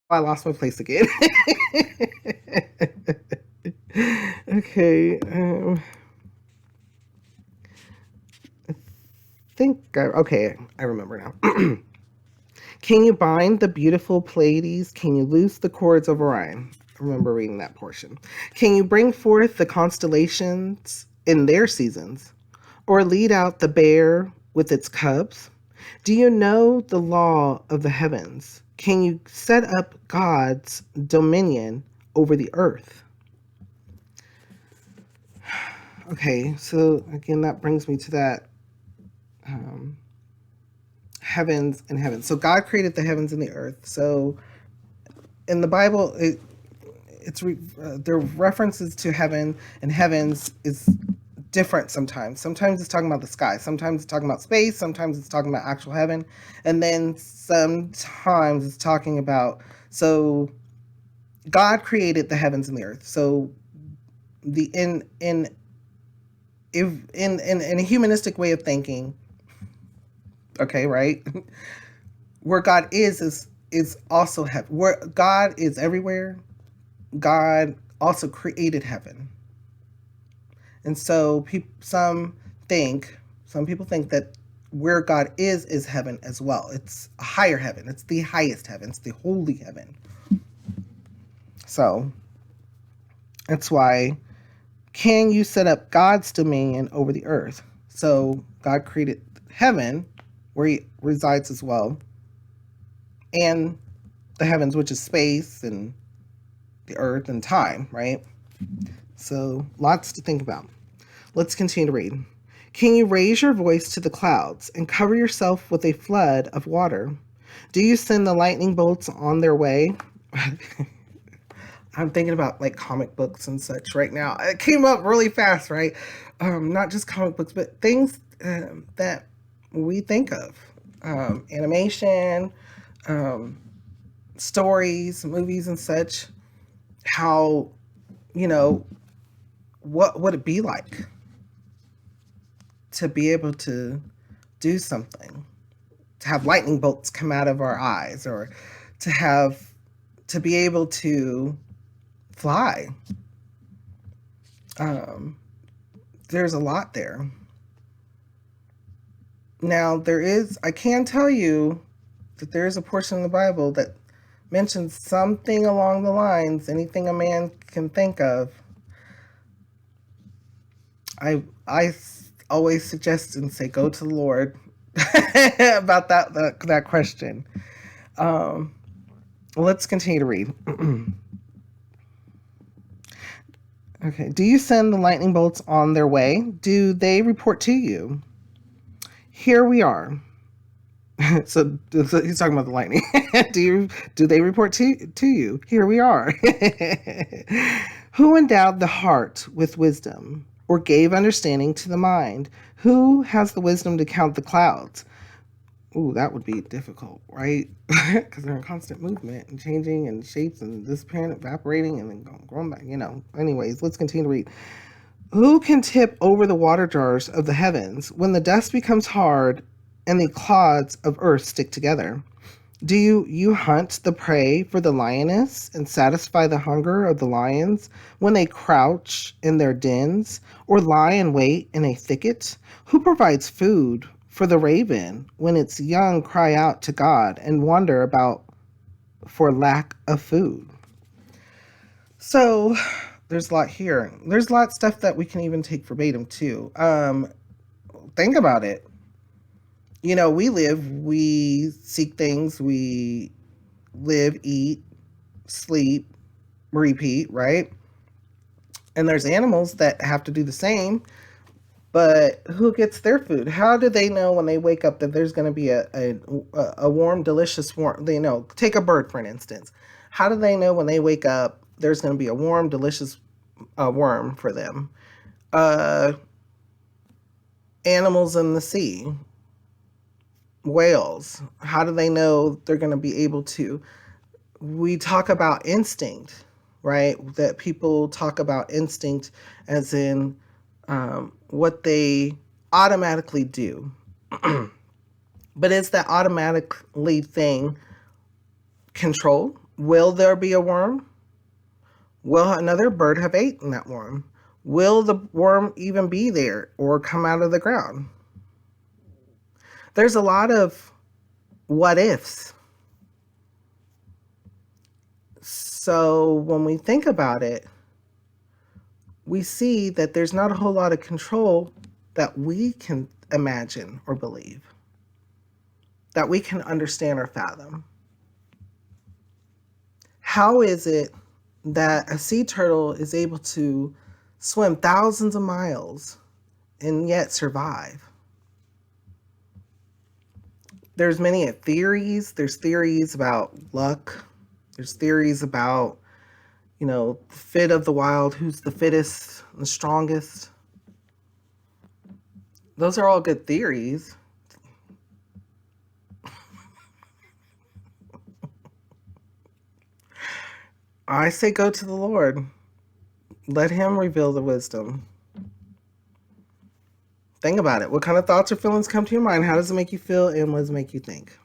I lost my place again. Okay. I okay, I remember now. Can you bind the beautiful Pleiades? Can you loose the cords of Orion? I remember reading that portion. Can you bring forth the constellations in their seasons? Or lead out the bear with its cubs? Do you know the law of the heavens? Can you set up God's dominion over the earth? Okay, so again, that brings me to that um, heavens and heavens. So God created the heavens and the earth. So in the Bible, there are references to heaven, and heavens is different sometimes. Sometimes it's talking about the sky. Sometimes it's talking about space. Sometimes it's talking about actual heaven, and then sometimes it's talking about so God created the heavens and the earth. So the in a humanistic way of thinking, okay, right? Where God is also heaven. Where God is everywhere, God also created heaven. And so some people think that where God is heaven as well. It's a higher heaven. It's the highest heaven. It's the holy heaven. So that's why can you set up God's dominion over the earth? So God created heaven where he resides as well, and the heavens, which is space and the earth and time, right? So lots to think about. Let's continue to read. Can you raise your voice to the clouds and cover yourself with a flood of water? Do you send the lightning bolts on their way? I'm thinking about like comic books and such right now. It came up really fast, right? Not just comic books, but things that we think of. Animation, um, stories, movies, and such. How, you know, what would it be like to be able to do something, to have lightning bolts come out of our eyes, or to be able to fly? Um, there's a lot there. Now, I can tell you that there is a portion of the Bible that mentions something along the lines, anything a man can think of. I always suggest and say, go to the Lord about that question. Um, let's continue to read. Okay. Do you send the lightning bolts on their way? Do they report to you? Here we are. So he's talking about the lightning. Do they report to you? Here we are. Who endowed the heart with wisdom, or gave understanding to the mind? Who has the wisdom to count the clouds? Ooh, that would be difficult, right? Because they're in constant movement and changing and shapes and disappearing, evaporating, and then growing back. Anyways, let's continue to read. Who can tip over the water jars of the heavens when the dust becomes hard and the clods of earth stick together? Do you hunt the prey for the lioness and satisfy the hunger of the lions when they crouch in their dens or lie in wait in a thicket? Who provides food for the raven when its young cry out to God and wonder about for lack of food? So there's a lot here. There's a lot of stuff that we can even take verbatim too. Think about it. We seek things, we live, eat, sleep, repeat, right? And there's animals that have to do the same, but who gets their food? How do they know when they wake up that there's going to be a warm, delicious warm? Take a bird for an instance. How do they know when they wake up there's going to be a warm, delicious worm for them? Uh, Animals in the sea, whales. How do they know they're going to be able to? We talk about instinct, right? That people talk about instinct as in what they automatically do. But is that automatically thing controlled? Will there be a worm? Will another bird have eaten that worm? Will the worm even be there or come out of the ground? There's a lot of what ifs. So when we think about it, we see that there's not a whole lot of control that we can imagine or believe, that we can understand or fathom. How is it that a sea turtle is able to swim thousands of miles and yet survive? There's many theories. There's theories about luck. There's theories about, the fit of the wild, who's the fittest, the strongest. Those are all good theories. I say go to the Lord. Let him reveal the wisdom. Think about it. What kind of thoughts or feelings come to your mind? How does it make you feel, and what does it make you think?